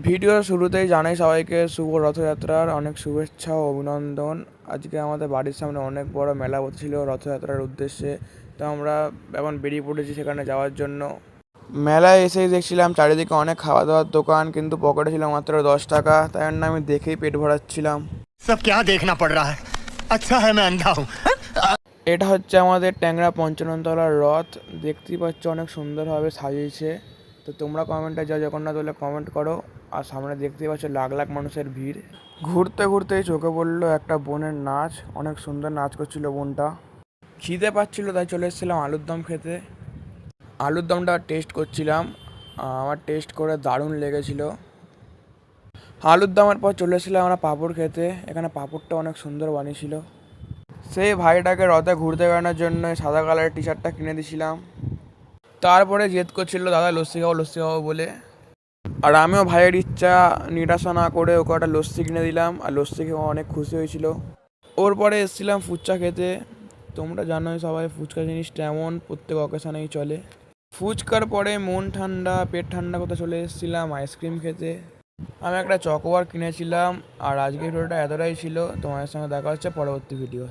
ভিডিওর শুরুতেই জানাই সবাইকে শুভ রথযাত্রার অনেক শুভেচ্ছা ও অভিনন্দন। আজকে আমাদের বাড়ির সামনে অনেক বড় মেলা বসেছিল রথযাত্রার উদ্দেশ্যে, তো আমরা এখন বেরিয়ে পড়েছি সেখানে যাওয়ার জন্য। মেলায় এসেই দেখছিলাম চারিদিকে অনেক খাওয়া দাওয়ার দোকান, কিন্তু পকেটে ছিল মাত্র 10 টাকা, তাই জন্য আমি দেখেই পেট ভরাচ্ছিলাম। सब क्या देखना पड़ रहा है। अच्छा है मैं अंधा हूँ। এটা হচ্ছে আমাদের ট্যাংরা পঞ্চাননতলার রথ, দেখতেই পাচ্ছ অনেক সুন্দরভাবে সাজিয়েছে। তো তোমরা কমেন্টে যা জগন্নাথ বলে কমেন্ট করো। আর সামনে দেখতেই পাচ্ছ লাখ লাখ মানুষের ভিড়। ঘুরতে ঘুরতেই চোখে পড়লো একটা বোনের নাচ, অনেক সুন্দর নাচ করছিল বোনটা। খিদে পাচ্ছিল তাই চলে এসেছিলাম আলুর দম খেতে। আলুর দমটা টেস্ট করছিলাম, আমার টেস্ট করে দারুণ লেগেছিল। আলুর দমের পর চলে এসেছিলাম আমরা পাঁপড় খেতে, এখানে পাঁপড়টা অনেক সুন্দর বানিয়েছিল। সেই ভাইটাকে রথে ঘুরতে বেড়ানোর জন্য সাদা কালারের টি শার্টটা কিনে দিয়েছিলাম। তারপরে জেদ করছিল দাদা লস্যি খাবো বলে। আর আমিও ভাইয়ের ইচ্ছা নিরাশা না করে ওকে একটা লস্যি কিনে দিলাম, আর লস্যি খেয়ে অনেক খুশি হয়েছিল। ওর পরে এসেছিলাম ফুচকা খেতে। তোমরা জানোই সবাই ফুচকা জিনিসটা এমন প্রত্যেক অকেশনেই চলে। ফুচকার পরে মন ঠান্ডা পেট ঠান্ডা করতে চলে এসেছিলাম আইসক্রিম খেতে। আমি একটা চকোবার কিনেছিলাম। আর আজকের ভিডিওটা এতটাই ছিল, তোমাদের সঙ্গে দেখা হচ্ছে পরবর্তী ভিডিও।